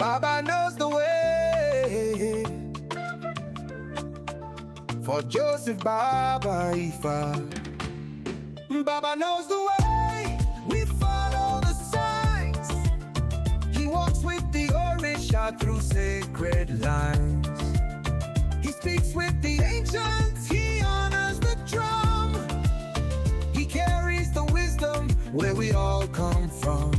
Baba knows the way. For Joseph Baba Ifa, Baba knows the way. We follow the signs. He walks with the Orisha through sacred lines. He speaks with the ancients. He honors the drum. He carries the wisdom where we all come from.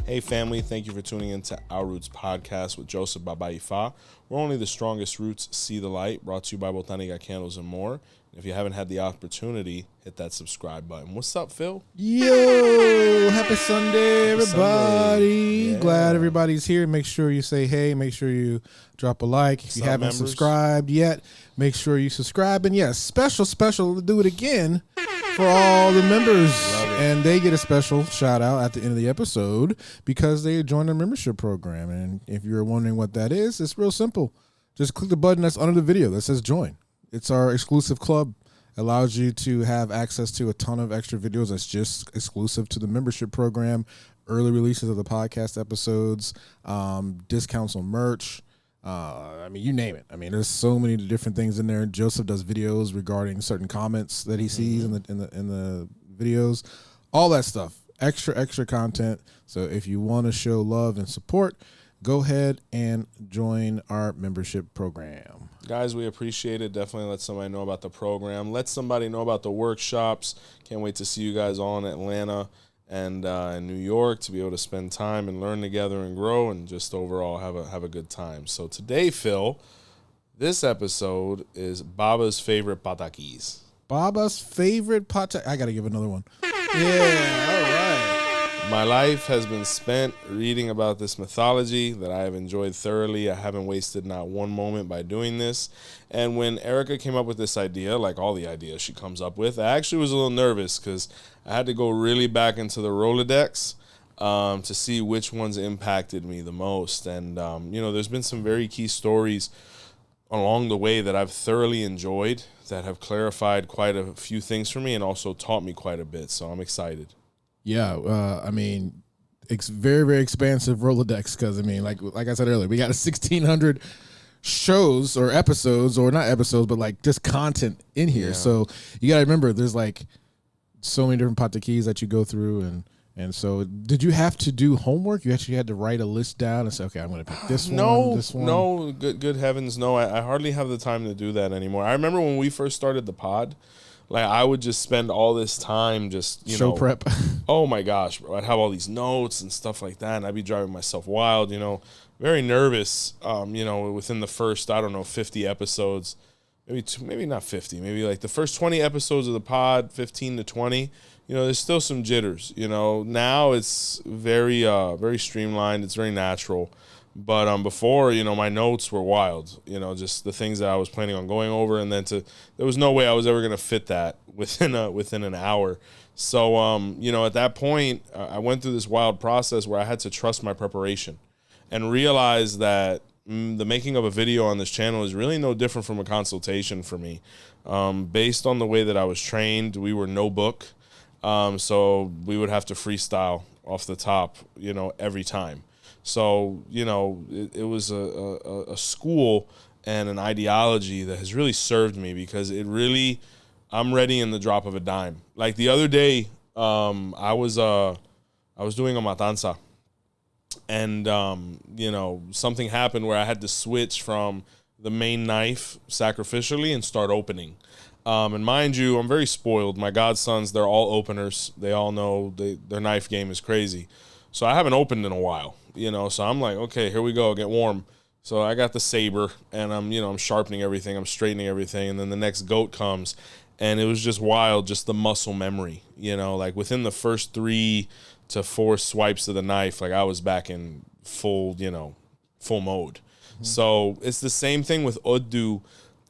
Hey family, thank you for tuning into Our Roots podcast with Joseph Baba Ifa. We're only the strongest roots see the light, brought to you by Botaniga Candles and more. If you haven't had the opportunity, hit that subscribe button. What's up, Phil? Yo, happy Sunday, Happy everybody. Sunday. Yeah. Glad everybody's here. Make sure you say hey. Make sure you drop a like. If you haven't members? subscribed yet, make sure you subscribe. And yes, special, do it again for all the members. And they get a special shout out at the end of the episode because they joined our membership program. And if you're wondering what that is, it's real simple. Just click the button that's under the video that says join. It's our exclusive club. Allows you to have access to a ton of extra videos that's just exclusive to the membership program, early releases of the podcast episodes, discounts on merch. You name it. There's so many different things in there. Joseph does videos regarding certain comments that he sees in the videos, all that stuff. Extra content. So if you want to show love and support, go ahead and join our membership program. Guys, we appreciate it. Definitely let somebody know about the program. Let somebody know about the workshops. Can't wait to see you guys all in Atlanta and in New York to be able to spend time and learn together and grow and just overall have a good time. So today, Phil, this episode is Baba's favorite Patakís. Baba's favorite Patakí. I got to give another one. Yeah, all right. My life has been spent reading about this mythology that I have enjoyed thoroughly. I haven't wasted not one moment by doing this. And when Erica came up with this idea, like all the ideas she comes up with, I actually was a little nervous because I had to go really back into the Rolodex to see which ones impacted me the most. And, there's been some very key stories along the way that I've thoroughly enjoyed that have clarified quite a few things for me and also taught me quite a bit. So I'm excited. Yeah, it's very, very expansive Rolodex because, like I said earlier, we got 1,600 shows or episodes, or not episodes, but like just content in here. Yeah. So you got to remember there's like so many different Patakís that you go through. And so did you have to do homework? You actually had to write a list down and say, okay, I'm going to pick this one, this one? No, good heavens, no. I hardly have the time to do that anymore. I remember when we first started the pod, like I would just spend all this time just, show prep. Oh my gosh, bro. I'd have all these notes and stuff like that, and I'd be driving myself wild, very nervous, within the first, 50 episodes, maybe not 50, maybe like the first 20 episodes of the pod, 15 to 20, there's still some jitters, now it's very, very streamlined. It's very natural. But before, my notes were wild, just the things that I was planning on going over, and then there was no way I was ever going to fit that within an hour. So, at that point, I went through this wild process where I had to trust my preparation and realize that the making of a video on this channel is really no different from a consultation for me. Based on the way that I was trained, we were no book. So we would have to freestyle off the top, every time. So, it was a school and an ideology that has really served me because I'm ready in the drop of a dime. Like the other day, I was doing a matanza and, something happened where I had to switch from the main knife sacrificially and start opening. And mind you, I'm very spoiled. My godsons, they're all openers. They all know their knife game is crazy. So I haven't opened in a while, so I'm like, okay, here we go, get warm. So I got the saber and I'm sharpening everything, I'm straightening everything. And then the next goat comes and it was just wild, just the muscle memory, like within the first 3 to 4 swipes of the knife, like I was back in full mode. Mm-hmm. So it's the same thing with Odu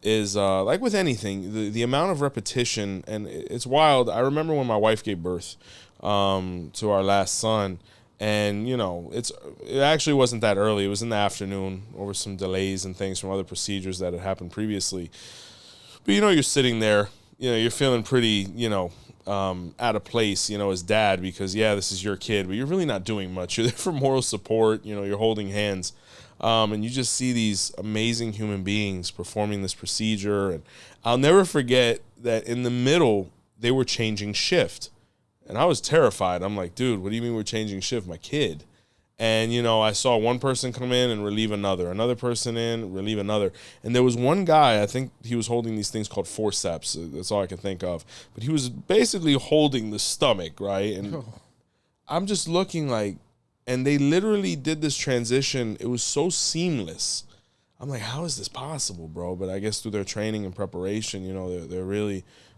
is like with anything, the amount of repetition, and it's wild. I remember when my wife gave birth to our last son. And, it actually wasn't that early. It was in the afternoon over some delays and things from other procedures that had happened previously. But, you're sitting there, you're feeling pretty, out of place, as dad, because this is your kid, but you're really not doing much. You're there for moral support. You're holding hands. And you just see these amazing human beings performing this procedure. And I'll never forget that in the middle, they were changing shift. And I was terrified. I'm like, dude, what do you mean we're changing shift? My kid. And, I saw one person come in and relieve another person in, relieve another. And there was one guy, I think he was holding these things called forceps. That's all I can think of. But he was basically holding the stomach, right? And I'm just looking like, and they literally did this transition. It was so seamless. I'm like, how is this possible, bro? But I guess through their training and preparation,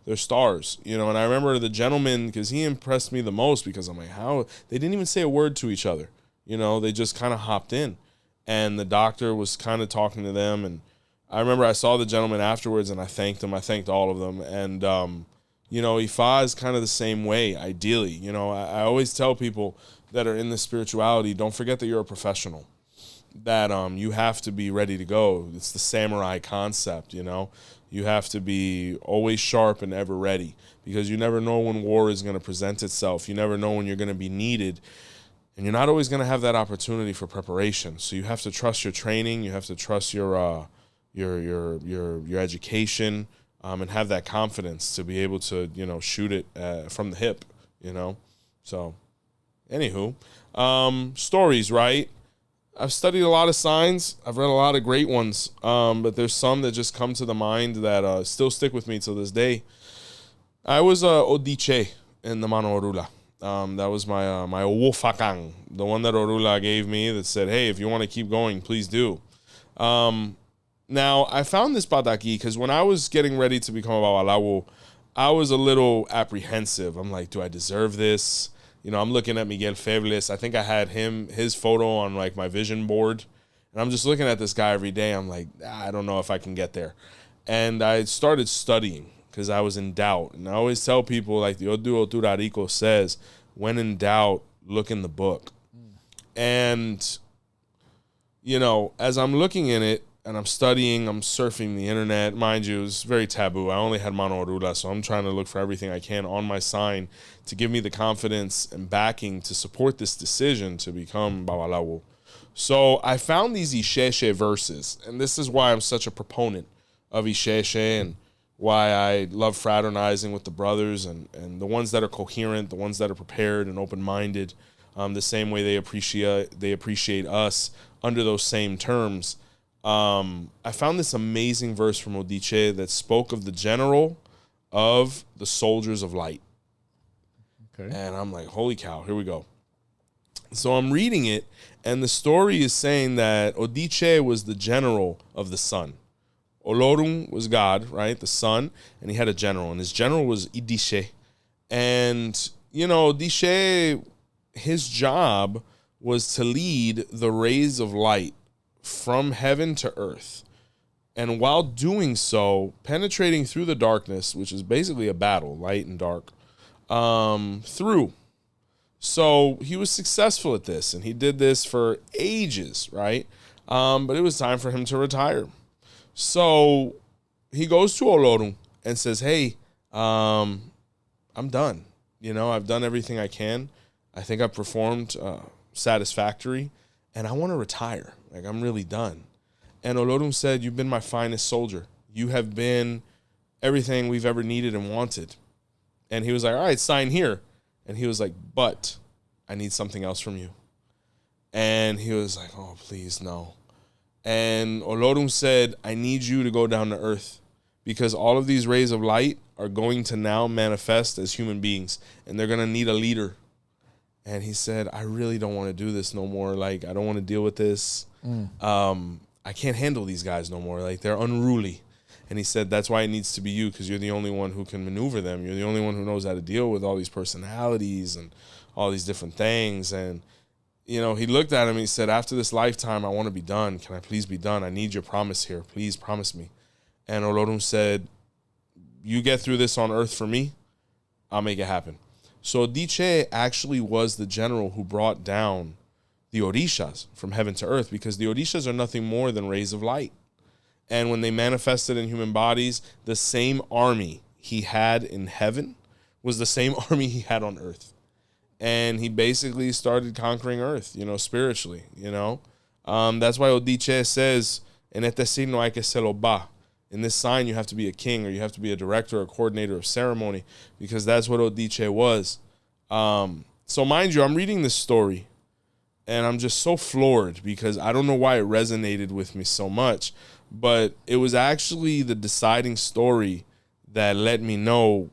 they're stars, And I remember the gentleman, because he impressed me the most, because I'm like, how? They didn't even say a word to each other. They just kind of hopped in, and the doctor was kind of talking to them. And I remember I saw the gentleman afterwards, and I thanked him. I thanked all of them. And, Ifa is kind of the same way, ideally. I always tell people that are in the spirituality, don't forget that you're a professional, that you have to be ready to go. It's the samurai concept, You have to be always sharp and ever ready, because you never know when war is going to present itself. You never know when you're going to be needed. And you're not always going to have that opportunity for preparation. So you have to trust your training. You have to trust your education, and have that confidence to be able to, shoot it from the hip, So, anywho, stories, right? I've studied a lot of signs. I've read a lot of great ones, but there's some that just come to the mind that still stick with me till this day. I was Odiche in the Mano Orula. That was my my Owofakang, the one that Orula gave me that said, hey, if you want to keep going, please do. Now, I found this Patakí because when I was getting ready to become a Babalawo, I was a little apprehensive. I'm like, do I deserve this? I'm looking at Miguel Febles. I think I had his photo on like my vision board. And I'm just looking at this guy every day. I'm like, I don't know if I can get there. And I started studying because I was in doubt. And I always tell people, like the Odu Oturarico says, when in doubt, look in the book. And, as I'm looking in it and I'm studying, I'm surfing the internet. Mind you, it's very taboo. I only had Mano Orula, so I'm trying to look for everything I can on my sign to give me the confidence and backing to support this decision to become Babalawo. So I found these Isheshe verses, and this is why I'm such a proponent of Isheshe and why I love fraternizing with the brothers and the ones that are coherent, the ones that are prepared and open-minded, the same way they appreciate us under those same terms. I found this amazing verse from Odiche that spoke of the general of the soldiers of light. Okay. And I'm like, holy cow, here we go. So I'm reading it, and the story is saying that Odiche was the general of the sun. Olorun was God, right, the sun, and he had a general, and his general was Odiche. And, Odiche, his job was to lead the rays of light from heaven to earth. And while doing so, penetrating through the darkness, which is basically a battle, light and dark, through. So he was successful at this, and he did this for ages, right? But it was time for him to retire. So he goes to Olorun and says, hey, I'm done. I've done everything I can. I think I've performed satisfactory, and I want to retire. Like, I'm really done. And Olorun said, you've been my finest soldier. You have been everything we've ever needed and wanted. And he was like, all right, sign here. And he was like, but I need something else from you. And he was like, oh, please, no. And Olorun said, I need you to go down to earth because all of these rays of light are going to now manifest as human beings, and they're going to need a leader. And he said, I really don't want to do this no more. Like, I don't want to deal with this. I can't handle these guys no more. Like, they're unruly. And he said, that's why it needs to be you, because you're the only one who can maneuver them. You're the only one who knows how to deal with all these personalities and all these different things. And, he looked at him and he said, after this lifetime, I want to be done. Can I please be done? I need your promise here. Please promise me. And Olorun said, you get through this on earth for me, I'll make it happen. So Odiche actually was the general who brought down the Orishas from heaven to earth, because the Orishas are nothing more than rays of light. And when they manifested in human bodies, the same army he had in heaven was the same army he had on earth. And he basically started conquering earth, spiritually, That's why Odiche says, en este signo hay que se lo ba. In this sign, you have to be a king, or you have to be a director or coordinator of ceremony, because that's what Odiche was. So mind you, I'm reading this story, and I'm just so floored because I don't know why it resonated with me so much, but it was actually the deciding story that let me know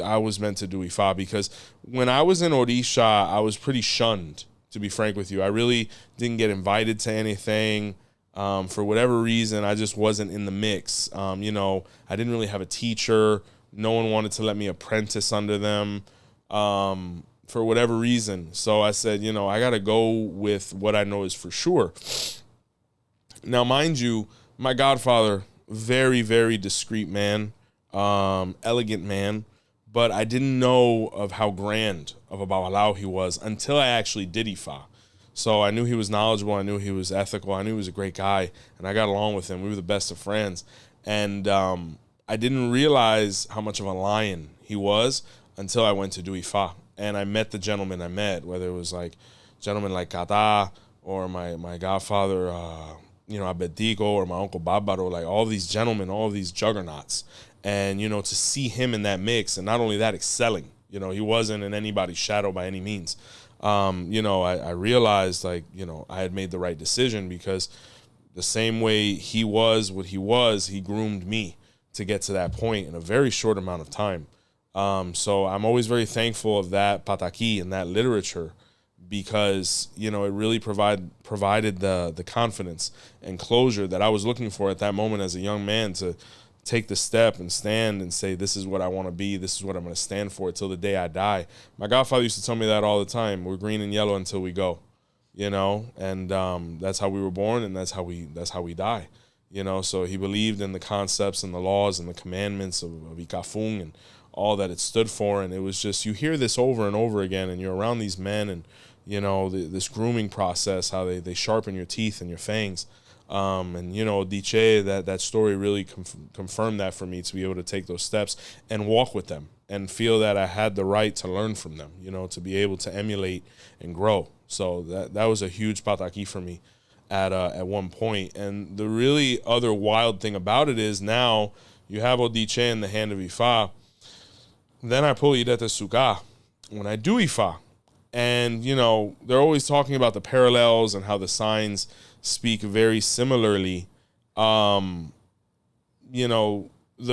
I was meant to do Ifa, because when I was in Orisha, I was pretty shunned, to be frank with you. I really didn't get invited to anything. For whatever reason, I just wasn't in the mix. I didn't really have a teacher. No one wanted to let me apprentice under them for whatever reason. So I said, I got to go with what I know is for sure. Now, mind you, my godfather, very, very discreet man, elegant man, but I didn't know of how grand of a Babalao he was until I actually did Ifa. So I knew he was knowledgeable, I knew he was ethical, I knew he was a great guy, and I got along with him. We were the best of friends. And I didn't realize how much of a lion he was until I went to do Ifa. And I met the gentlemen I met, whether it was like gentlemen like Kata or my godfather, Abedico, or my uncle Babaro, like all these gentlemen, all these juggernauts. And, to see him in that mix, and not only that, excelling, he wasn't in anybody's shadow by any means. I realized, I had made the right decision, because the same way he was what he was, he groomed me to get to that point in a very short amount of time. So I'm always very thankful of that Patakí and that literature, because, it really provided the confidence and closure that I was looking for at that moment as a young man, to take the step and stand and say, this is what I want to be. This is what I'm going to stand for till the day I die. My godfather used to tell me that all the time. We're green and yellow until we go, and that's how we were born, and that's how we die, So he believed in the concepts and the laws and the commandments of Ikafung and all that it stood for. And it was just, you hear this over and over again, and you're around these men, and, this grooming process, how they sharpen your teeth and your fangs. Odiche, that story really confirmed that for me, to be able to take those steps and walk with them and feel that I had the right to learn from them, to be able to emulate and grow. So that was a huge Patakí for me at one point. And the really other wild thing about it is, now you have Odiche in the hand of Ifa. Then I pull Odiche and Suka when I do Ifa. And, they're always talking about the parallels and how the signs speak very similarly. The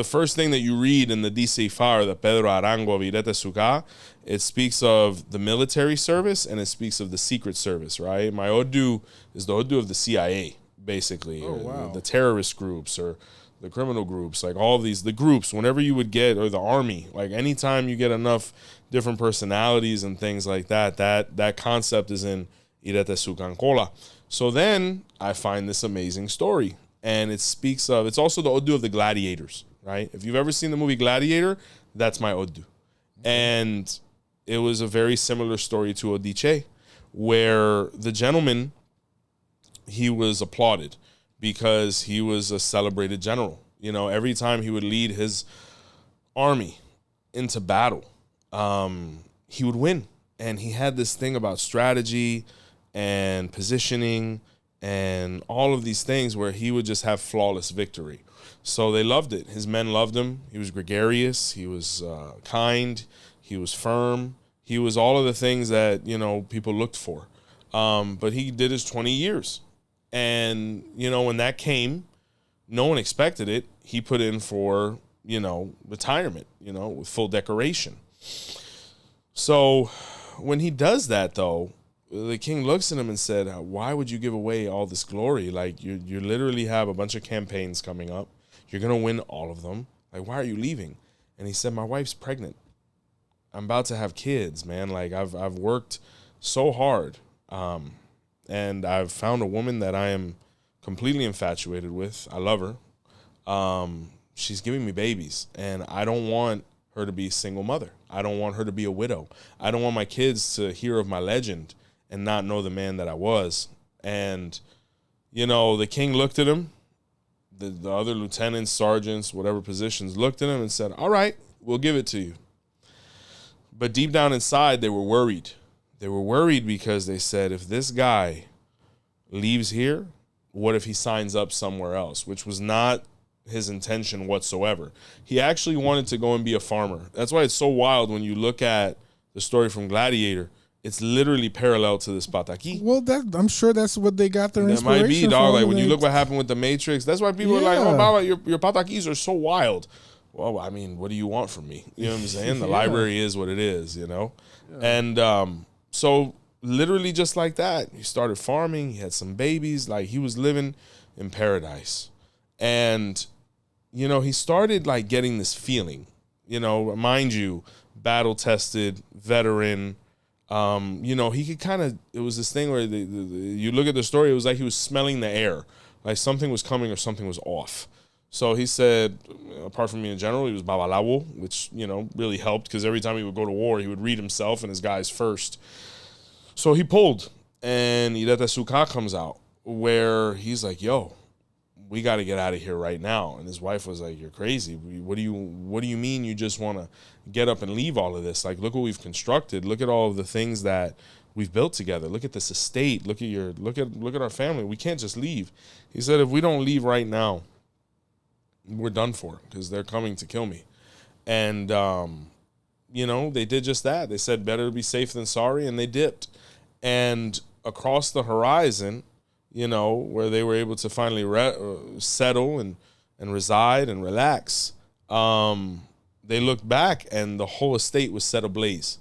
first thing that you read in the Dice Ifa, or the Pedro Arango of Odiche and Suka, it speaks of the military service, and it speaks of the secret service, right? My Odu is the Odu of the CIA, basically. Oh, wow. The terrorist groups, or the criminal groups, like all of these, the groups, whenever you would get, or the army, like anytime you get enough different personalities and things like that concept is in Odiche and Suka. So then I find this amazing story, and it speaks of, it's also the Odu of the gladiators, right? If you've ever seen the movie Gladiator, that's my Odu. And it was a very similar story to Odiche, where the gentleman, he was applauded because he was a celebrated general. Every time he would lead his army into battle, he would win. And he had this thing about strategy and positioning and all of these things where he would just have flawless victory. So they loved it. His men loved him. He was gregarious. He was kind. He was firm. He was all of the things that, people looked for. But he did his 20 years. And, when that came, no one expected it. He put in for, retirement, with full decoration. So when he does that, though, the king looks at him and said, why would you give away all this glory? Like, you literally have a bunch of campaigns coming up. You're going to win all of them. Like, why are you leaving? And he said, my wife's pregnant. I'm about to have kids, man. Like, I've worked so hard. And I've found a woman that I am completely infatuated with. I love her. She's giving me babies, and I don't want her to be a single mother. I don't want her to be a widow. I don't want my kids to hear of my legend and not know the man that I was. And, the king looked at him. The other lieutenants, sergeants, whatever positions, looked at him and said, all right, We'll give it to you. But deep down inside, they were worried. They were worried because they said, if this guy leaves here, what if he signs up somewhere else? Which was not his intention whatsoever. He actually wanted to go and be a farmer. That's why it's so wild when you look at the story from Gladiator. It's literally parallel to this Patakí. Well, I'm sure that's what they got their That inspiration might be, dog. from. Like when you look what happened with the Matrix, that's why people are like, "Oh, Baba, your Patakís are so wild." Well, I mean, what do you want from me? You know what I'm saying? The library is what it is, you know. And so literally just like that, he started farming. He had some babies. Like he was living in paradise, and you know, he started like getting this feeling. You know, mind you, battle tested, veteran. You know, he could kind of, it was this thing where you look at the story, it was like he was smelling the air, like something was coming or something was off. So he said, apart from me in general, he was babalawo, which, you know, really helped because every time he would go to war, he would read himself and his guys first. So he pulled, and Odiche and Suka comes out where he's like, yo, we got to get out of here right now. And his wife was like, you're crazy. What do you mean you just want to get up and leave all of this? Like, look what we've constructed. Look at all of the things that we've built together. Look at this estate. Look at our family. We can't just leave. He said, if we don't leave right now, we're done for because they're coming to kill me. And, you know, they did just that. They said better to be safe than sorry, and they dipped. And across the horizon, you know, where they were able to finally settle and reside and relax, they looked back and the whole estate was set ablaze,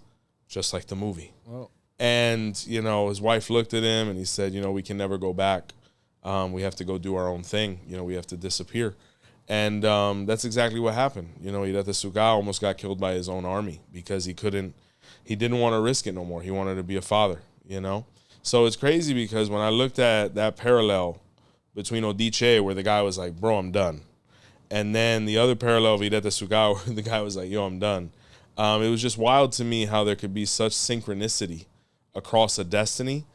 just like the movie. Well, and, you know, his wife looked at him and he said, you know, we can never go back. We have to go do our own thing. You know, we have to disappear. And that's exactly what happened. You know, Odiche and Suka almost got killed by his own army because he didn't want to risk it no more. He wanted to be a father, you know. So it's crazy because when I looked at that parallel between Odiche, where the guy was like, bro, I'm done. And then the other parallel of Odiche and Suka, where the guy was like, yo, I'm done. It was just wild to me how there could be such synchronicity across a destiny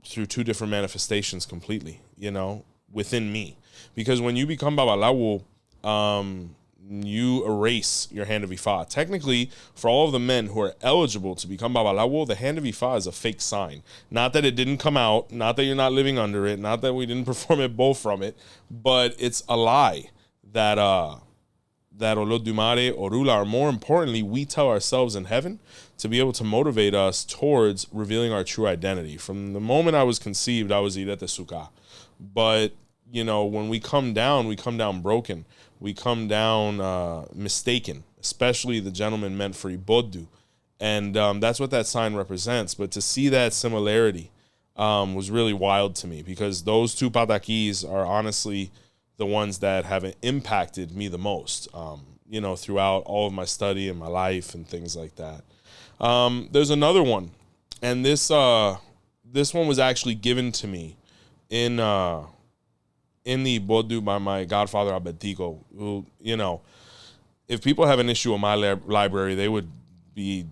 through two different manifestations completely, you know, within me. Because when you become Babalawo, you erase your hand of Ifa. Technically, for all of the men who are eligible to become Babalawo, the hand of Ifa is a fake sign. Not that it didn't come out, not that you're not living under it, not that we didn't perform it both from it, but it's a lie that Olodumare, Orula, or more importantly, we tell ourselves in heaven to be able to motivate us towards revealing our true identity. From the moment I was conceived, I was Odiche and Suka. But, you know, when we come down broken. We come down mistaken, especially the gentleman meant for Ibodu. And that's what that sign represents. But to see that similarity was really wild to me because those two Patakís are honestly the ones that have impacted me the most, you know, throughout all of my study and my life and things like that. There's another one. And this one was actually given to me in the Bodu by my godfather Abetico, who, you know, if people have an issue with my library, they wouldn't be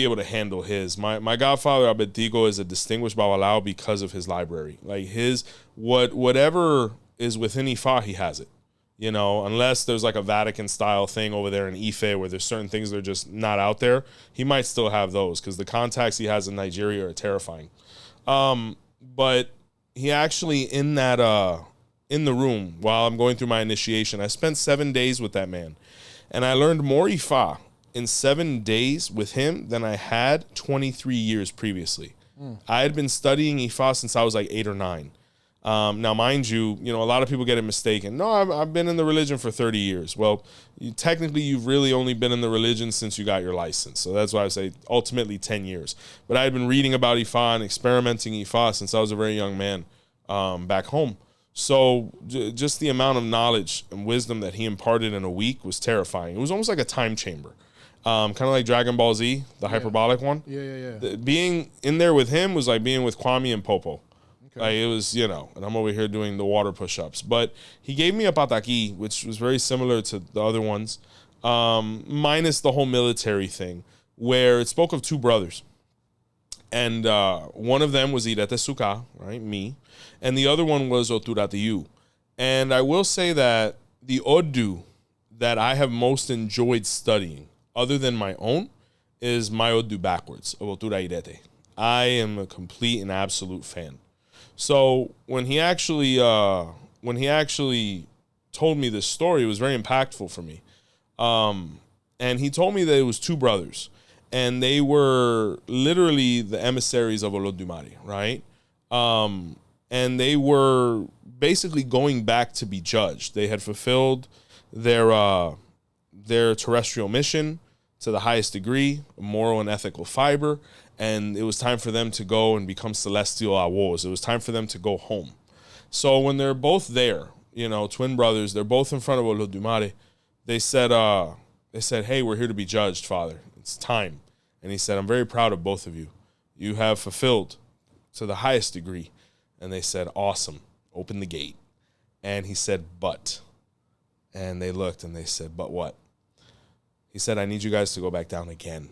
able to handle his. My godfather Abetico is a distinguished Babalao because of his library. Like whatever is within Ifa, he has it. You know, unless there's like a Vatican style thing over there in Ife where there's certain things that are just not out there, he might still have those because the contacts he has in Nigeria are terrifying. But he actually in the room while I'm going through my initiation, I spent 7 days with that man. And I learned more Ifa in 7 days with him than I had 23 years previously. I had been studying Ifa since I was like 8 or 9. Now, mind you, a lot of people get it mistaken. No, I've been in the religion for 30 years. Well, technically, you've really only been in the religion since you got your license. So that's why I say ultimately 10 years. But I had been reading about Ifa and experimenting Ifa since I was a very young man back home. So just the amount of knowledge and wisdom that he imparted in a week was terrifying. It was almost like a time chamber. Kind of like Dragon Ball Z, the hyperbolic one. Yeah. Being in there with him was like being with Kwame and Popo. Okay. Like it was, and I'm over here doing the water push-ups. But he gave me a Patakí, which was very similar to the other ones, minus the whole military thing, where it spoke of two brothers. And one of them was Odiche and Suka, right, me, and the other one was Oturatiyu. And I will say that the Odu that I have most enjoyed studying, other than my own, is my Odu backwards, of Otura Irete. I am a complete and absolute fan. So when he actually told me this story, it was very impactful for me. And he told me that it was two brothers, and they were literally the emissaries of Olodumare, right? And they were basically going back to be judged. They had fulfilled their terrestrial mission to the highest degree, moral and ethical fiber, and it was time for them to go and become celestial awos. It was time for them to go home. So when they're both there, twin brothers, they're both in front of Olodumare. They said, "Hey, we're here to be judged, Father. It's time." And he said, "I'm very proud of both of you. You have fulfilled to the highest degree." And they said, "Awesome. Open the gate." And he said, "But." And they looked and they said, "But what?" He said, "I need you guys to go back down again."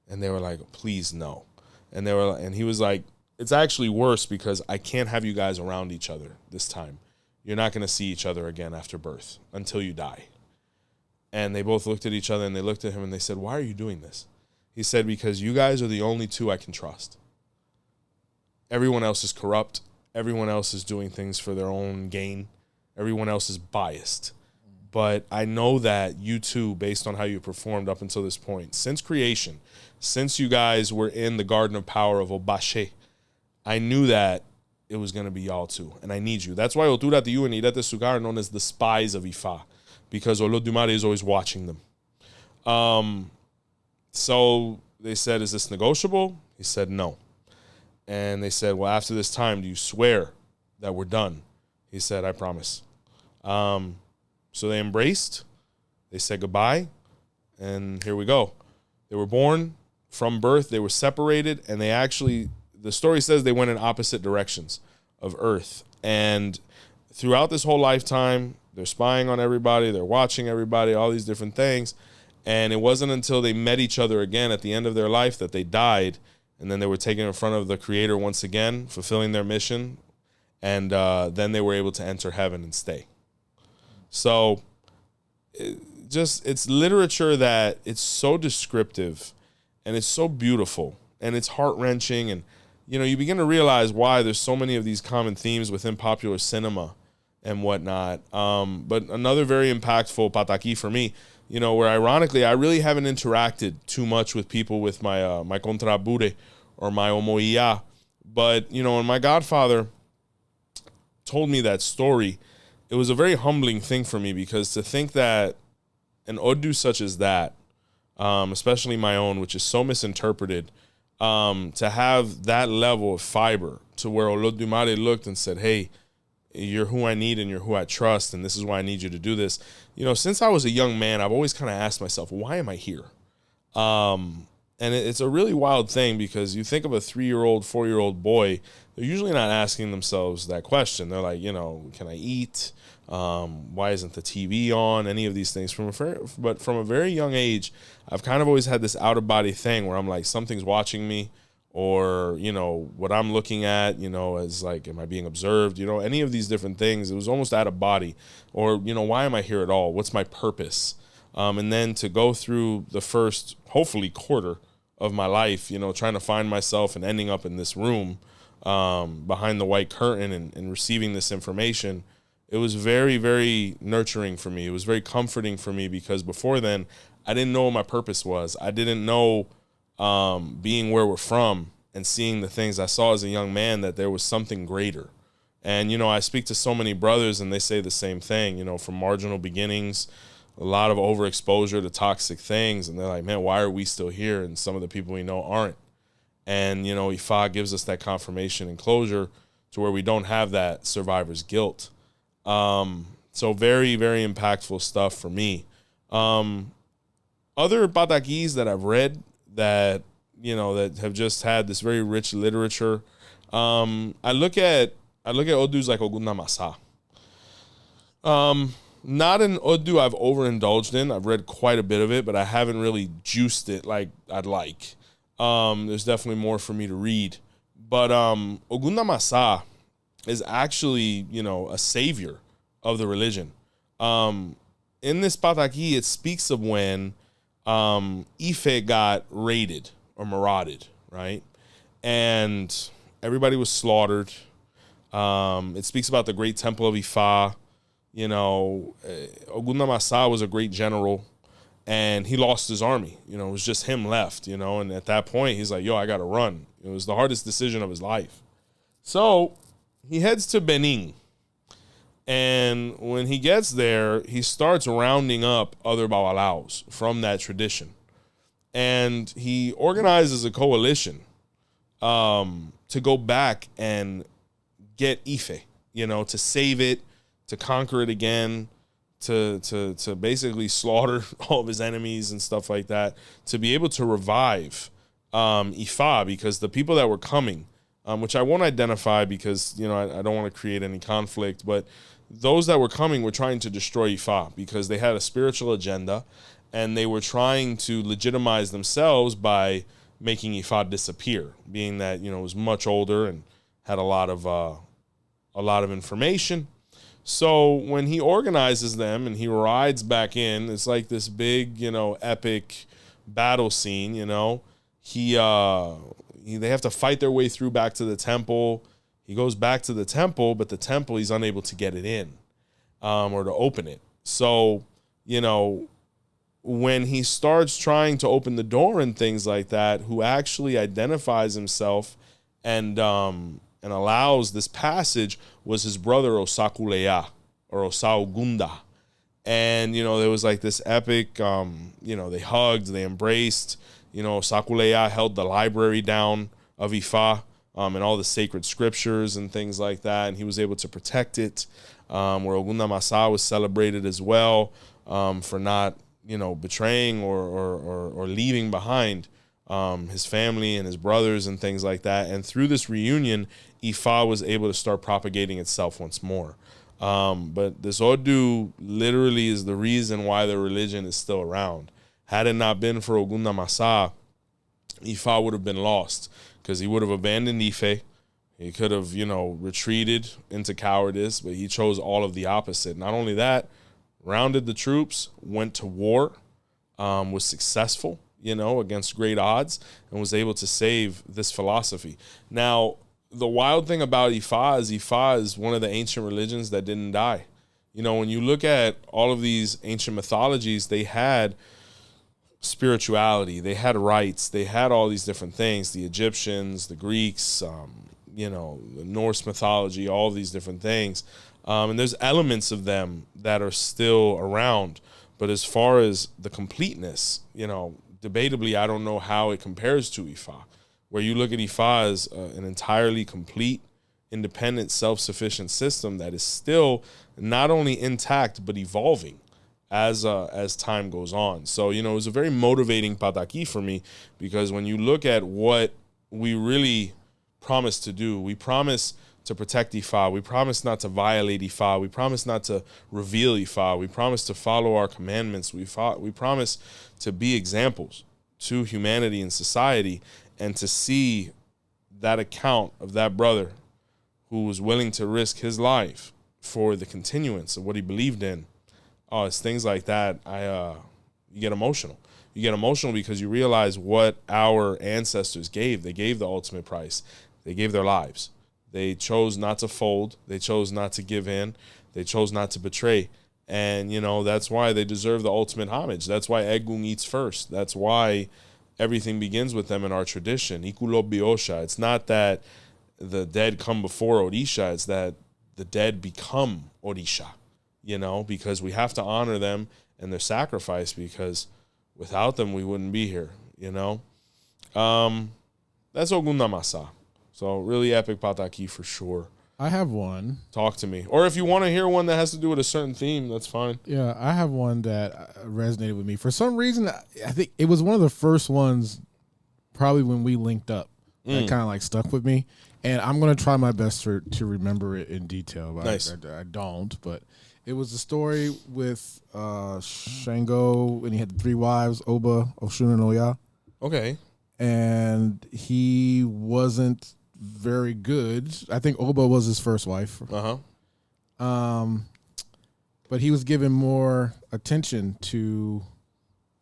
And they were like, "Please, no." And he was like, "It's actually worse because I can't have you guys around each other this time. You're not going to see each other again after birth until you die." And they both looked at each other and they looked at him and they said, "Why are you doing this?" He said, "Because you guys are the only two I can trust. Everyone else is corrupt. Everyone else is doing things for their own gain. Everyone else is biased. But I know that you two, based on how you performed up until this point, since creation, since you guys were in the garden of power of Obashe, I knew that it was going to be y'all too. And I need you." That's why Otura Tiu and Odiche and Suka are known as the spies of Ifa, because Olodumare is always watching them. So they said, "Is this negotiable?" He said, "No." And they said, "Well, after this time, do you swear that we're done?" He said, "I promise." So they embraced, they said goodbye, and here we go. They were born from birth, they were separated, and they actually, the story says they went in opposite directions of Earth. And throughout this whole lifetime, they're spying on everybody, they're watching everybody, all these different things. And it wasn't until they met each other again at the end of their life that they died. And then they were taken in front of the Creator once again, fulfilling their mission. And then they were able to enter heaven and stay. So it's literature that it's so descriptive and it's so beautiful and it's heart-wrenching. And, you begin to realize why there's so many of these common themes within popular cinema and whatnot. But another very impactful Patakí for me, where ironically I really haven't interacted too much with people with my my contrabure or my omoia. But, when my godfather told me that story, it was a very humbling thing for me, because to think that an Odu such as that, especially my own, which is so misinterpreted, to have that level of fiber to where Olodumare looked and said, "Hey, you're who I need and you're who I trust, and this is why I need you to do this." Since I was a young man, I've always kind of asked myself, why am I here? And it's a really wild thing, because you think of a 3-year-old, 4-year-old boy, they're usually not asking themselves that question. They're like, can I eat? Why isn't the TV on? Any of these things. But from a very young age, I've kind of always had this out-of-body thing where I'm like, something's watching me, or, what I'm looking at, as like, am I being observed? Any of these different things. It was almost out of body. Or, why am I here at all? What's my purpose? And then to go through the first, hopefully, quarter of my life, trying to find myself and ending up in this room behind the white curtain and receiving this information, it was very, very nurturing for me. It was very comforting for me, because before then, I didn't know what my purpose was. I didn't know, being where we're from and seeing the things I saw as a young man, that there was something greater. And, I speak to so many brothers and they say the same thing, from marginal beginnings, a lot of overexposure to toxic things. And they're like, man, why are we still here? And some of the people we know aren't. And, Ifa gives us that confirmation and closure to where we don't have that survivor's guilt. So very, very impactful stuff for me. Other Patakís that I've read that, that have just had this very rich literature. I look at Odus like Oguna Masa. Not an Odu I've overindulged in. I've read quite a bit of it, but I haven't really juiced it like I'd like. There's definitely more for me to read. But Oguna Masa is actually, a savior of the religion. In in this Patakí, it speaks of when Ife got raided or marauded, right? And everybody was slaughtered. It speaks about the great temple of Ifa. You know, Ogunda Masa was a great general, and he lost his army. You know, it was just him left, you know, and at that point, he's like, yo, I got to run. It was the hardest decision of his life. So he heads to Benin. And when he gets there, he starts rounding up other Babalaos from that tradition. And he organizes a coalition to go back and get Ife, you know, to save it, to conquer it again, to basically slaughter all of his enemies and stuff like that, to be able to revive Ifa, because the people that were coming, which I won't identify because, you know, I don't want to create any conflict, but those that were coming were trying to destroy Ifa because they had a spiritual agenda, and they were trying to legitimize themselves by making Ifa disappear, being that, you know, it was much older and had a lot of information. So when he organizes them and he rides back in, it's like this big, you know, epic battle scene. You know, they have to fight their way through back to the temple. He goes back to the temple, but the temple, he's unable to get it in or to open it. So, you know, when he starts trying to open the door and things like that, who actually identifies himself and allows this passage was his brother Osakuleya or Osaogunda. And, you know, there was like this epic, you know, they hugged, they embraced. You know, Osakuleya held the library down of Ifa. And all the sacred scriptures and things like that, and he was able to protect it. Where Ogunda Masa was celebrated as well for not, you know, betraying or leaving behind his family and his brothers and things like that. And through this reunion, Ifa was able to start propagating itself once more. But this Odu literally is the reason why the religion is still around. Had it not been for Ogunda Masa, Ifa would have been lost, because he would have abandoned Ife. He could have, you know, retreated into cowardice, but he chose all of the opposite. Not only that, rounded the troops, went to war, was successful, you know, against great odds, and was able to save this philosophy. Now, the wild thing about Ifa is one of the ancient religions that didn't die. You know, when you look at all of these ancient mythologies, they had spirituality, they had rites, they had all these different things. The Egyptians, the Greeks, you know, the Norse mythology, all these different things. And there's elements of them that are still around. But as far as the completeness, you know, debatably, I don't know how it compares to Ifa, where you look at Ifa as an entirely complete, independent, self-sufficient system that is still not only intact, but evolving as time goes on. So, you know, it was a very motivating Patakí for me, because when you look at what we really promise to do, we promise to protect Ifa, we promise not to violate Ifa, we promise not to reveal Ifa, we promise to follow our commandments, we promise to be examples to humanity and society, and to see that account of that brother who was willing to risk his life for the continuance of what he believed in. Oh, it's things like that. You get emotional. You get emotional because you realize what our ancestors gave. They gave the ultimate price. They gave their lives. They chose not to fold. They chose not to give in. They chose not to betray. And, you know, that's why they deserve the ultimate homage. That's why Egun eats first. That's why everything begins with them in our tradition. Ikulo biosha. It's not that the dead come before Orisha. It's that the dead become Orisha. You know, because we have to honor them and their sacrifice, because without them, we wouldn't be here, you know. That's Ogunda Masa. So really epic Patakí for sure. I have one. Talk to me. Or if you want to hear one that has to do with a certain theme, that's fine. Yeah, I have one that resonated with me. For some reason, I think it was one of the first ones probably when we linked up that kind of like stuck with me. And I'm going to try my best to remember it in detail. But Nice. I don't, but it was a story with Shango, and he had 3 wives, Oba, Oshun, and Oya. Okay. And he wasn't very good. I think Oba was his first wife. Uh-huh. but he was giving more attention to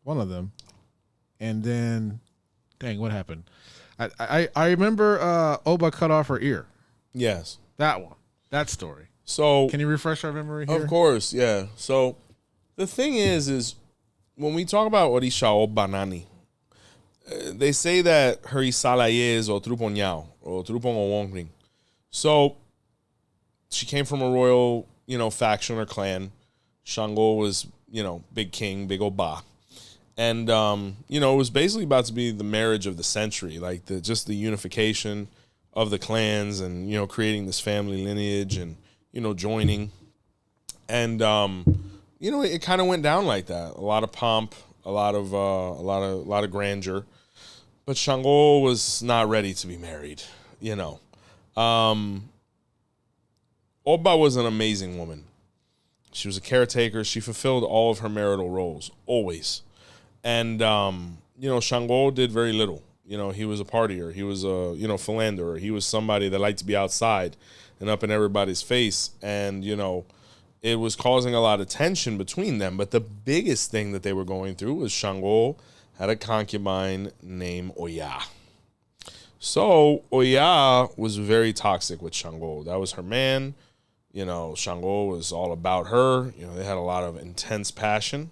one of them. And then, dang, what happened? I remember Oba cut off her ear. Yes. That one. That story. So can you refresh our memory here? Of course, yeah. So the thing is when we talk about Orisha o Banani, they say that her isalaye is o truponyao or trupon o wongring. So she came from a royal, faction or clan. Shango was, big king, big Oba. And, it was basically about to be the marriage of the century, like just the unification of the clans and, creating this family lineage and, joining. And, it kind of went down like that. A lot of pomp, a lot of grandeur. But Shango was not ready to be married, Oba was an amazing woman. She was a caretaker. She fulfilled all of her marital roles, always. And, Shango did very little. He was a partier. He was a, philanderer. He was somebody that liked to be outside and up in everybody's face. And, it was causing a lot of tension between them. But the biggest thing that they were going through was Shango had a concubine named Oya. So Oya was very toxic with Shango. That was her man. Shango was all about her. They had a lot of intense passion.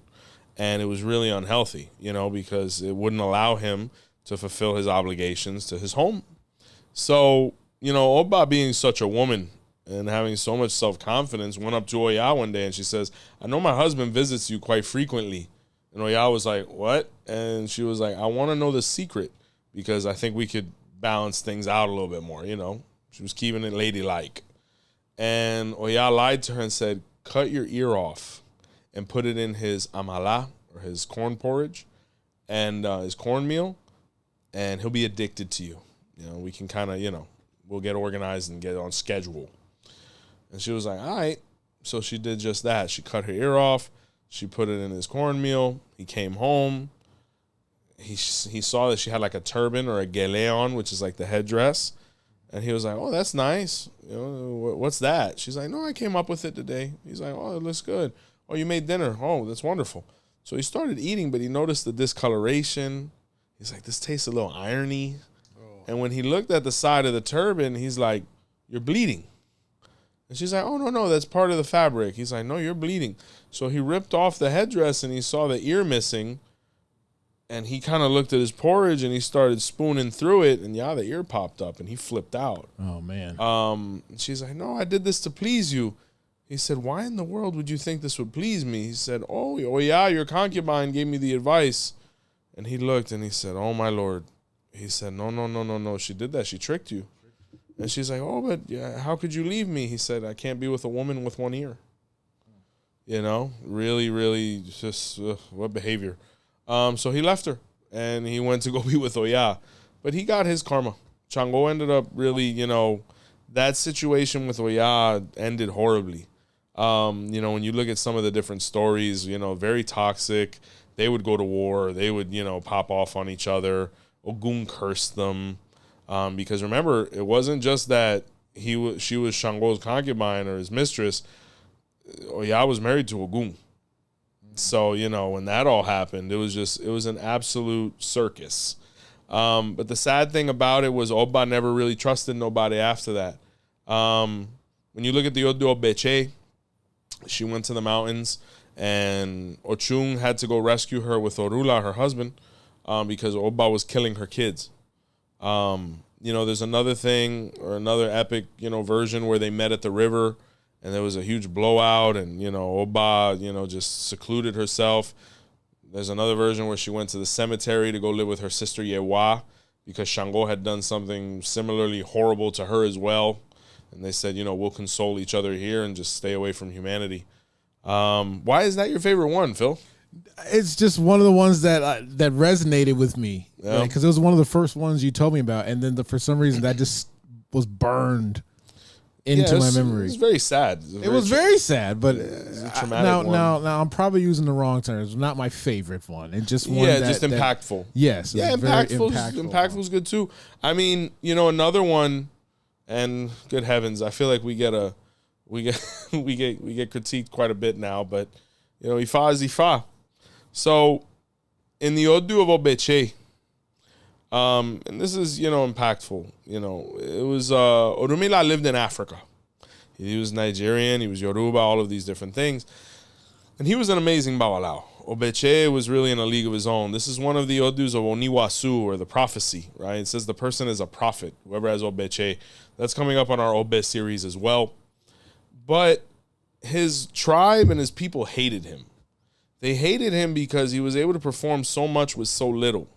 And it was really unhealthy, because it wouldn't allow him to fulfill his obligations to his home. So, Oba being such a woman and having so much self-confidence went up to Oya one day and she says, I know my husband visits you quite frequently. And Oya was like, what? And she was like, I want to know the secret because I think we could balance things out a little bit more, She was keeping it ladylike. And Oya lied to her and said, cut your ear off and put it in his amala, or his corn porridge, and his cornmeal, and he'll be addicted to you. We can kind of, we'll get organized and get on schedule. And she was like, all right. So she did just that. She cut her ear off. She put it in his cornmeal. He came home. He saw that she had like a turban or a gele on, which is like the headdress. And he was like, oh, that's nice. What's that? She's like, no, I came up with it today. He's like, oh, it looks good. Oh, you made dinner. Oh, that's wonderful. So he started eating, but he noticed the discoloration. He's like, this tastes a little irony. Oh. And when he looked at the side of the turban, he's like, you're bleeding. And she's like, oh, no, that's part of the fabric. He's like, no, you're bleeding. So he ripped off the headdress and he saw the ear missing. And he kind of looked at his porridge and he started spooning through it. And the ear popped up and he flipped out. Oh, man. She's like, no, I did this to please you. He said, why in the world would you think this would please me? He said, oh yeah, your concubine gave me the advice. And he looked and he said, oh, my Lord. He said, no. She did that. She tricked you. And she's like, oh, but how could you leave me? He said, I can't be with a woman with one ear. Really, really just what behavior. So he left her and he went to go be with Oya. But he got his karma. Shango ended up really, that situation with Oya ended horribly. When you look at some of the different stories, very toxic. They would go to war. They would, pop off on each other. Ogun cursed them. Because remember, it wasn't just that she was Shango's concubine or his mistress. Oya was married to Ogun. So, when that all happened, it was an absolute circus. But the sad thing about it was Oba never really trusted nobody after that. When you look at the Odo Beche, she went to the mountains and Ochung had to go rescue her with Orula, her husband, because Oba was killing her kids. There's another thing or another epic, version where they met at the river and there was a huge blowout and, Oba, just secluded herself. There's another version where she went to the cemetery to go live with her sister Yewa because Shango had done something similarly horrible to her as well. And they said, we'll console each other here and just stay away from humanity. Why is that your favorite one, Phil? It's just one of the ones that resonated with me. Because it was one of the first ones you told me about. And then for some reason that just was burned into my memory. It was very sad. It was very sad, but now I'm probably using the wrong terms. Not my favorite one. It's just one just impactful. Yes. Yeah, impactful is good too. I mean, another one, and good heavens, I feel like we get a we get we get critiqued quite a bit now, but you know, Ifa is Ifa. So in the Odu of Odiche, and this is, you know, impactful. You know, it was Orunmila lived in Africa. He was Nigerian, he was Yoruba, all of these different things. And he was an amazing Babalawo. Odiche was really in a league of his own. This is one of the Odus of Oniwasu, or the prophecy, right? It says the person is a prophet, whoever has Odiche. That's coming up on our Obe series as well. But his tribe and his people hated him. They hated him because he was able to perform so much with so little.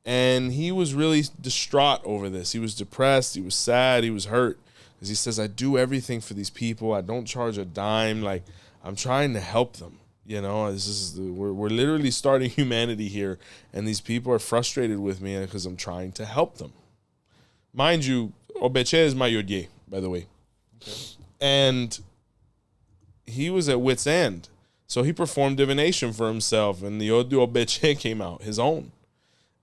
And he was really distraught over this. He was depressed, he was sad, he was hurt. Because he says, I do everything for these people. I don't charge a dime. Like, I'm trying to help them. You know, we're literally starting humanity here. And these people are frustrated with me because I'm trying to help them. Mind you, Odiche is my Yodye, by the way. Okay. And he was at wit's end. So he performed divination for himself. And the Odu Odiche came out, his own.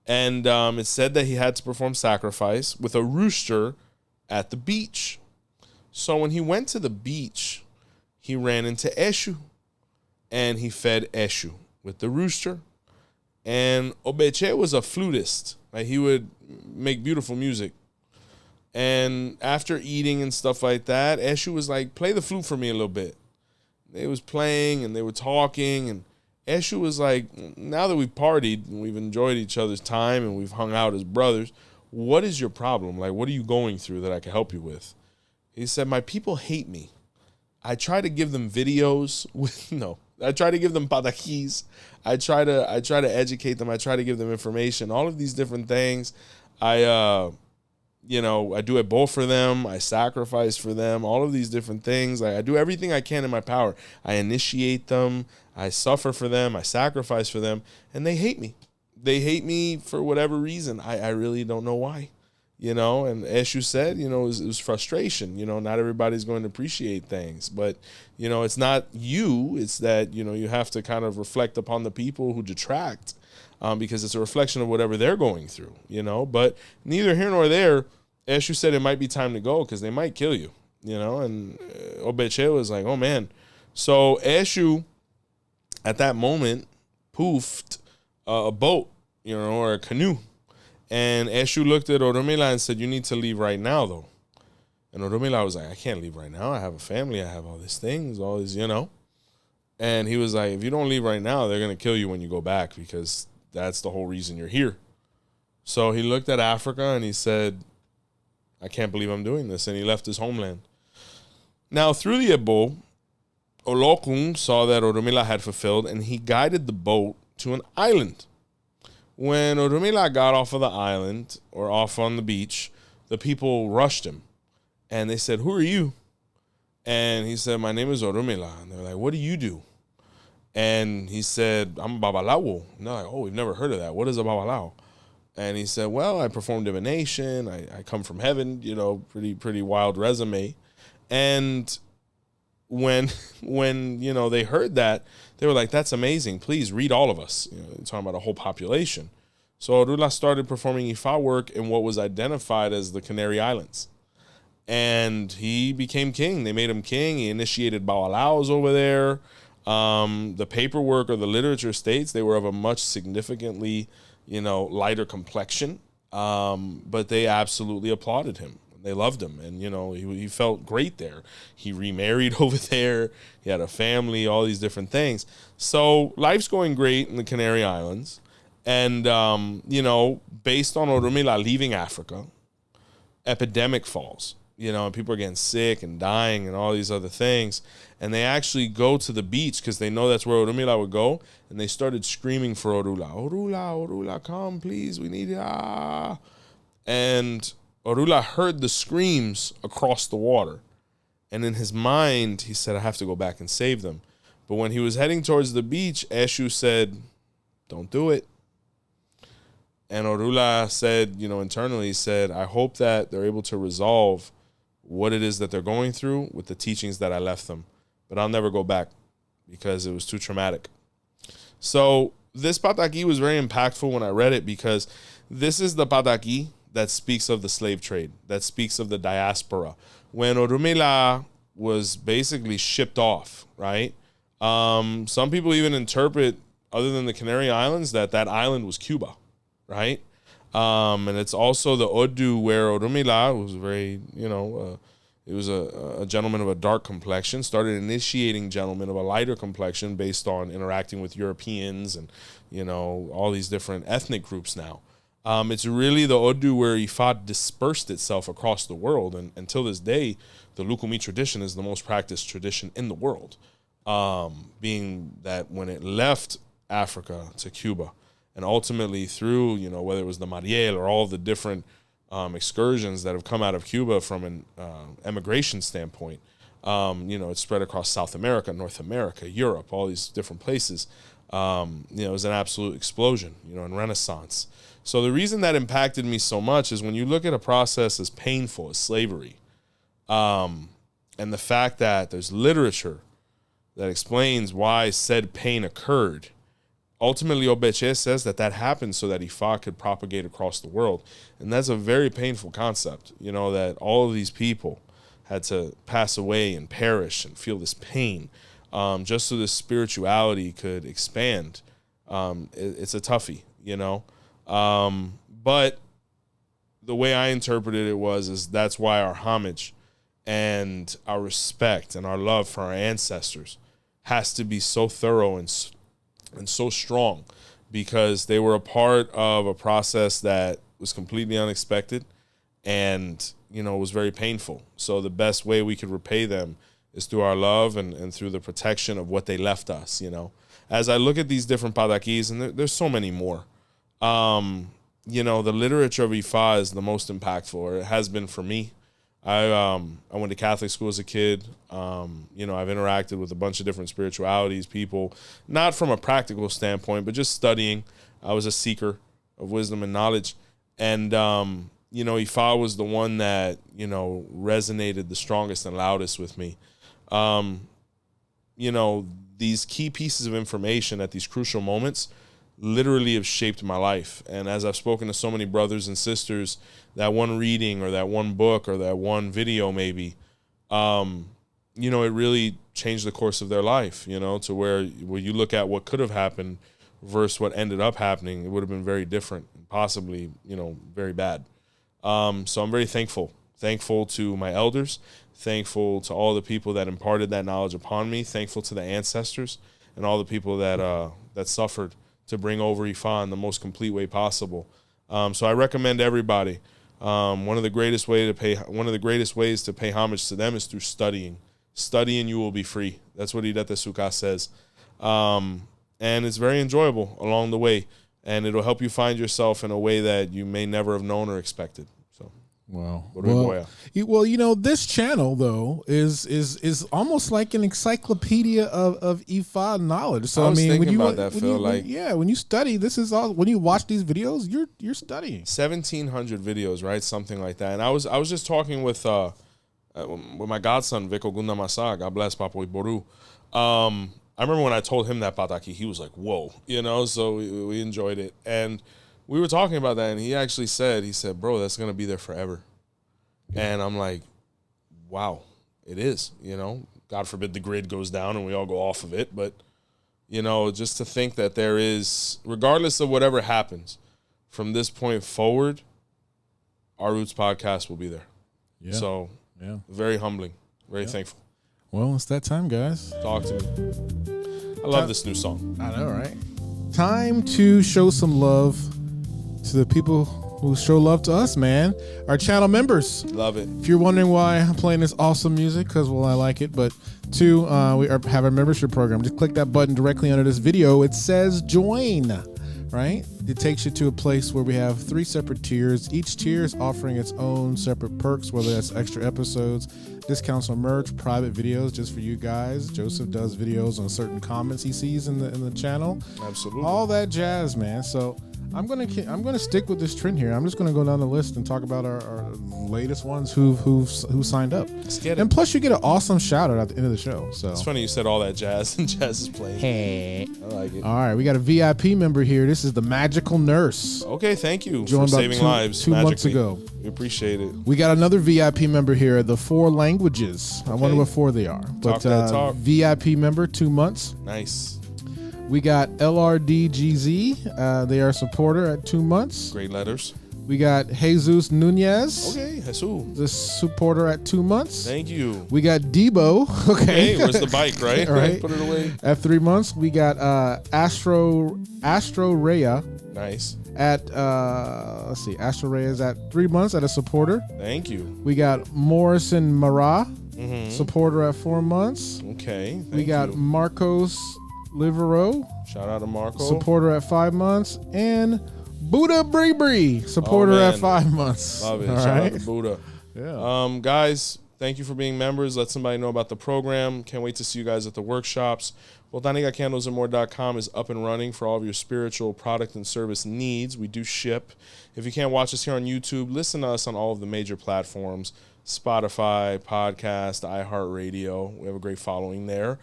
And it said that he had to perform sacrifice with a rooster at the beach. So when he went to the beach, he ran into Eshu. And he fed Eshu with the rooster. And Odiche was a flutist. Like, he would make beautiful music. And after eating and stuff like that, Eshu was like, play the flute for me a little bit. They was playing and they were talking. And Eshu was like, now that we've partied and we've enjoyed each other's time and we've hung out as brothers, what is your problem? Like, what are you going through that I can help you with? He said, my people hate me. I try to give them videos with, I try to give them Patakís. I try to educate them. I try to give them information, all of these different things. I do a bowl for them. I sacrifice for them, all of these different things. I do everything I can in my power. I initiate them. I suffer for them. I sacrifice for them. And they hate me. They hate me for whatever reason. I really don't know why. You know, and as you said, you know, it was frustration. You know, not everybody's going to appreciate things. But, you know, it's not you. It's that, you know, you have to kind of reflect upon the people who detract because it's a reflection of whatever they're going through, you know. But neither here nor there, as you said, it might be time to go because they might kill you, you know. And Odiche was like, oh, man. So Eshu, at that moment, poofed a boat, you know, or a canoe. And Eshu looked at Orunmila and said, you need to leave right now, though. And Orunmila was like, I can't leave right now. I have a family. I have all these things, all these, you know. And he was like, if you don't leave right now, they're going to kill you when you go back because that's the whole reason you're here. So he looked at Africa and he said, I can't believe I'm doing this. And he left his homeland. Now, through the Ebo, Olokun saw that Orunmila had fulfilled, and he guided the boat to an island. When Orunmila got off of the island, or off on the beach, the people rushed him. And they said, who are you? And he said, my name is Orunmila. And they're like, what do you do? And he said, I'm a Babalawo. And they're like, oh, we've never heard of that. What is a Babalawo? And he said, well, I perform divination. I come from heaven, you know, pretty wild resume. And when you know, they heard that, they were like, that's amazing. Please read all of us. You know, talking about a whole population. So Orula started performing Ifa work in what was identified as the Canary Islands. And he became king. They made him king. He initiated Bawalaos over there. The paperwork or the literature states they were of a much significantly, you know, lighter complexion. But they absolutely applauded him. They loved him, and, you know, he felt great there. He remarried over there. He had a family, all these different things. So life's going great in the Canary Islands. And, you know, based on Orunmila leaving Africa, epidemic falls, you know, and people are getting sick and dying and all these other things. And they actually go to the beach because they know that's where Orunmila would go. And they started screaming for Orula. Orula, come, please. We need you. Ah. And Orula heard the screams across the water. And in his mind, he said, I have to go back and save them. But when he was heading towards the beach, Eshu said, don't do it. And Orula said, you know, internally, he said, I hope that they're able to resolve what it is that they're going through with the teachings that I left them. But I'll never go back because it was too traumatic. So this Patakí was very impactful when I read it because this is the Patakí that speaks of the slave trade, that speaks of the diaspora. When Orunmila was basically shipped off, right? Some people even interpret, other than the Canary Islands, that island was Cuba, right? And it's also the Odu where Orumila was very, it was a gentleman of a dark complexion, started initiating gentlemen of a lighter complexion based on interacting with Europeans and, all these different ethnic groups now. It's really the Odu where Ifa dispersed itself across the world. And until this day, the Lukumi tradition is the most practiced tradition in the world, being that when it left Africa to Cuba and ultimately through, whether it was the Mariel or all the different excursions that have come out of Cuba from an emigration standpoint, it's spread across South America, North America, Europe, all these different places. It was an absolute explosion, and Renaissance. So the reason that impacted me so much is when you look at a process as painful as slavery, and the fact that there's literature that explains why said pain occurred. Ultimately, Odiche says that happened so that Ifa could propagate across the world. And that's a very painful concept, that all of these people had to pass away and perish and feel this pain just so this spirituality could expand. It's a toughie, But the way I interpreted it is that's why our homage and our respect and our love for our ancestors has to be so thorough and so strong, because they were a part of a process that was completely unexpected and, was very painful. So the best way we could repay them is through our love and through the protection of what they left us, As I look at these different Patakís, and there's so many more, the literature of Ifa is the most impactful, or it has been for me. I went to Catholic school as a kid. I've interacted with a bunch of different spiritualities, people, not from a practical standpoint, but just studying. I was a seeker of wisdom and knowledge. And, Ifa was the one that, resonated the strongest and loudest with me. These key pieces of information at these crucial moments literally have shaped my life. And as I've spoken to so many brothers and sisters, that one reading or that one book or that one video maybe, it really changed the course of their life, to where you look at what could have happened versus what ended up happening, it would have been very different, possibly, very bad. So I'm very thankful to my elders, thankful to all the people that imparted that knowledge upon me, thankful to the ancestors and all the people that suffered to bring over Ifa in the most complete way possible. So I recommend everybody. One of the greatest ways to pay homage to them is through studying. Study and you will be free. That's what Odiche and Suka says. And it's very enjoyable along the way, and it'll help you find yourself in a way that you may never have known or expected. So, wow. This channel though is almost like an encyclopedia of Ifa knowledge. So I was thinking about that, Phil. When you study, this is all. When you watch these videos, you're studying 1,700 videos, right? Something like that. And I was just talking with my godson Vico Gunda Masa, God bless Papo Iboru. I remember when I told him that Patakí, he was like, whoa, so we enjoyed it. And we were talking about that, and he actually said, bro, that's going to be there forever. And I'm like, wow, it is, God forbid the grid goes down and we all go off of it. But, just to think that there is, regardless of whatever happens, from this point forward, our Roots podcast will be there. Yeah. So, very humbling, very thankful. Well, it's that time, guys. Talk to me. I love this new song. I know, right? Time to show some love to the people who show love to us, man. Our channel members. Love it. If you're wondering why I'm playing this awesome music, because, well, I like it. But two, we have a membership program. Just click that button directly under this video. It says join, right? It takes you to a place where we have 3 separate tiers. Each tier is offering its own separate perks, whether that's extra episodes, discounts on merch, private videos just for you guys. Joseph does videos on certain comments he sees in the channel. Absolutely. All that jazz, man. So I'm gonna stick with this trend here. I'm just gonna go down the list and talk about our latest ones who signed up. Let's get it. And plus, you get an awesome shout out at the end of the show. So It's funny you said all that jazz and jazz is playing. hey, I like it. all right, we got a VIP member here. This is the Magical Nurse. Okay, thank you Joined for about saving two lives. months magically. ago. We appreciate it. We got another VIP member here. The 4 languages. I wonder what 4 they are. But that talk. VIP member, 2 months. Nice. We got LRDGZ. They are a supporter at 2 months. Great letters. We got Jesus Nunez. Okay, Jesus. The supporter at 2 months. Thank you. We got Debo. Okay. Hey, where's the bike, right? Right. Put it away. At 3 months. We got Astro Rhea Nice. at let's see, Astro Rhea is at 3 months at a supporter. Thank you. We got Morrison Mara, Mm-hmm. supporter at 4 months. Okay. We thank got you. Marcos Livero, Shout out to Marco. supporter at 5 months, and Buddha Bree, supporter at man. 5 months. Love it. All Shout right. out to Buddha. Yeah. Guys, thank you for being members. Let somebody know about the program. Can't wait to see you guys at the workshops. Botanigacandlesandmore.com is up and running for all of your spiritual product and service needs. We do ship. If you can't watch us here on YouTube, listen to us on all of the major platforms. Spotify, podcast, iHeartRadio. We have a great following there.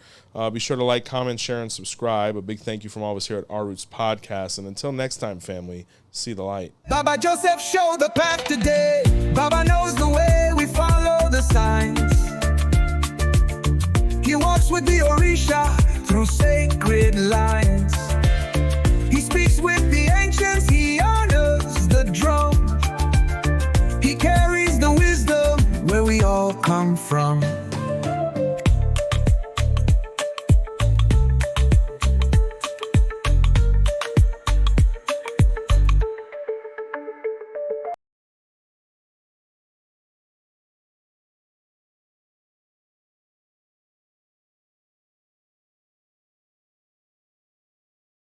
Be sure to like, comment, share, and subscribe. A big thank you from all of us here at Our Roots Podcast. And until next time, family, see the light. Baba Joseph showed the path today. Baba knows the way, we follow the signs. He walks with the Orisha through sacred lines. He speaks with the ancients, he honors the drum. He carries the wisdom where we all come from.